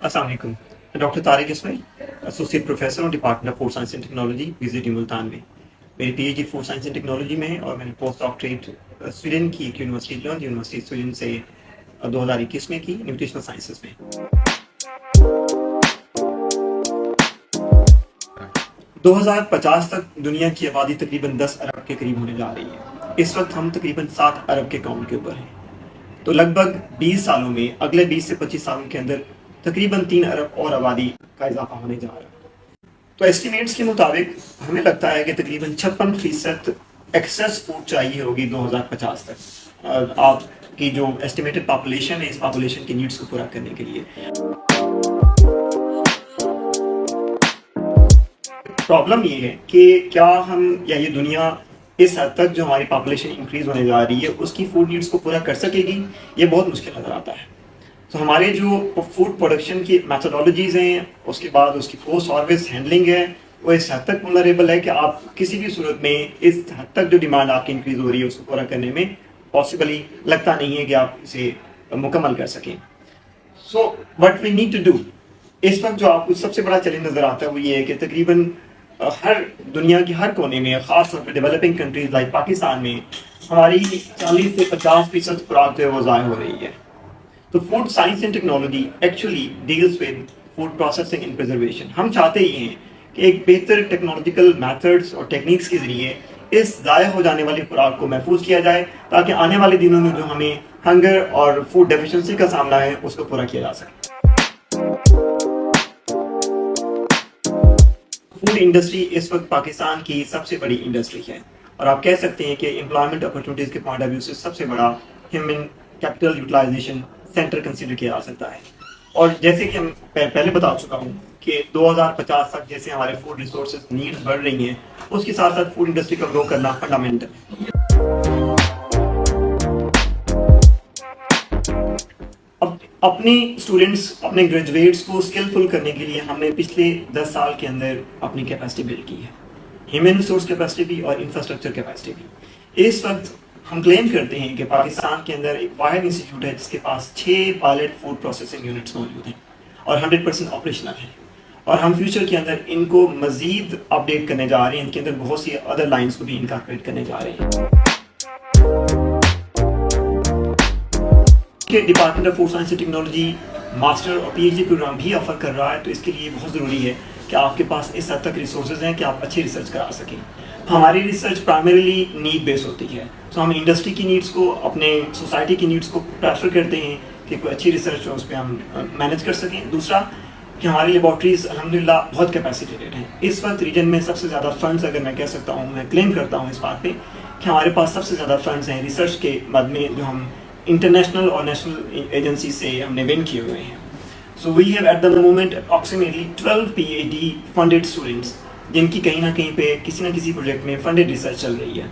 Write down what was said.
السلام علیکم. Doctor Tariq Ismail, associate professor ہوں department of food science and technology وزٹ ملتان میں. میری P H D food science and technology میں ہے اور میں نے پوسٹ ڈاکٹریٹ سویڈن کی ایک یونیورسٹی جو یونیورسٹی سویڈن سے 2021 میں کی نیوٹریشنل سائنسز میں. 2050 تک دنیا کی آبادی تقریباً 10 ارب کے قریب ہونے جا رہی ہے. اس وقت ہم تقریباً 7 ارب کے کاؤنٹ کے اوپر ہیں. تو لگ بھگ 20 سالوں میں, اگلے 20 سے 25 سالوں کے اندر تقریباً 3 ارب اور آبادی کا اضافہ ہونے جا رہا ہے. تو ایسٹیمیٹس کے مطابق ہمیں لگتا ہے کہ تقریباً 56% ایکسیس فوڈ چاہیے ہوگی 2050 تک آپ کی جو ایسٹیمیٹڈ پاپولیشن ہے, اس پاپولیشن کی نیڈس کو پورا کرنے کے لیے. پرابلم یہ ہے کہ کیا ہم یا یہ دنیا اس حد تک جو ہماری پاپولیشن انکریز ہونے جا رہی ہے اس کی فوڈ نیڈس کو پورا کر سکے گی. یہ بہت مشکل نظر آتا ہے. تو ہمارے جو فوڈ پروڈکشن کی میتھڈالوجیز ہیں, اس کے بعد اس کی پوسٹ ہارویسٹ ہینڈلنگ ہے, وہ اس حد تک ولنریبل ہے کہ آپ کسی بھی صورت میں اس حد تک جو ڈیمانڈ آپ کی انکریز ہو رہی ہے اس کو پورا کرنے میں پاسبلی لگتا نہیں ہے کہ آپ اسے مکمل کر سکیں. So what we need to do, اس وقت جو آپ کو سب سے بڑا چیلنج نظر آتا ہے وہ یہ ہے کہ تقریباً ہر دنیا کی ہر کونے میں, خاص طور پہ ڈیولپنگ کنٹریز لائک پاکستان میں, ہماری 40 سے 50% خوراک جو ہے وہ ضائع ہو رہی ہے. تو food science and technology actually deals with food processing and preservation. ہم چاہتے ہی ہیں کہ ایک بہتر ٹیکنالوجیکل میتھڈس اور ٹیکنیکس کے ذریعے اس ضائع ہو جانے والی خوراک کو محفوظ کیا جائے تاکہ آنے والے دنوں میں جو ہمیں ہنگر اور فوڈ ڈیفیشنسی کا سامنا ہے اس کو پورا کیا جا سکے. فوڈ انڈسٹری اس وقت پاکستان کی سب سے بڑی انڈسٹری ہے اور آپ کہہ سکتے ہیں کہ امپلائمنٹ اپرچونیٹیز کے پوائنٹ آف ویو سے سب سے بڑا human capital utilization centre consider کیا جا سکتا ہے. اور جیسے کہ ہم پہلے بتا چکا ہوں کہ 2050 تک جیسے ہمارے فوڈ ریسورسز نیڈز بڑھ رہی ہیں, اس کے ساتھ ساتھ فوڈ انڈسٹری کا گرو کرنا فنڈامنٹل ہے. اپنے اسٹوڈنٹس, اپنے گریجویٹس کو اسکلفل کرنے کے لیے ہم نے پچھلے 10 سال کے اندر اپنی کیپیسٹی بلڈ کی ہے, ہیومن ریسورس کیپیسٹی بھی اور انفراسٹرکچر کیپیسٹی بھی. اس وقت ہم کلیم کرتے ہیں کہ پاکستان کے اندر ایک واحد انسٹیٹیوٹ ہے جس کے پاس 6 پائلٹ فوڈ پروسیسنگ یونٹس موجود ہیں اور 100% آپریشنل ہیں, اور ہم فیوچر کے اندر ان کو مزید اپڈیٹ کرنے جا رہے ہیں. ان کے اندر بہت سی ادر لائنس کو بھی انکارپوریٹ کرنے جا رہے ہیں. کہ department of food science and technology master اور پی ایچ ڈی پروگرام بھی آفر کر رہا ہے, تو اس کے لیے بہت ضروری ہے کہ آپ کے پاس اس حد تک ریسورسز ہیں کہ آپ اچھی ریسرچ کرا سکیں. ہماری ریسرچ پرائمریلی نیڈ بیس ہوتی ہے, تو ہم انڈسٹری کی نیڈس کو, اپنے سوسائٹی کی نیڈس کو پریفر کرتے ہیں کہ کوئی اچھی ریسرچ ہو, اس پہ ہم مینیج کر سکیں. دوسرا کہ ہماری لیبارٹریز الحمدللہ بہت کیپیسیٹیڈ ہیں. اس وقت ریجن میں سب سے زیادہ فنڈز, اگر میں کہہ سکتا ہوں, میں کلیم کرتا ہوں اس بات پہ کہ ہمارے پاس سب سے زیادہ فنڈز ہیں ریسرچ کے بعد میں جو ہم انٹرنیشنل اور نیشنل ایجنسی سے ہم نے ون کیے ہوئے ہیں. So we have at the moment approximately 12 P H D funded students جن کی کہیں نہ کہیں پہ کسی نہ کسی پروجیکٹ میں فنڈیڈ ریسرچ چل رہی ہے.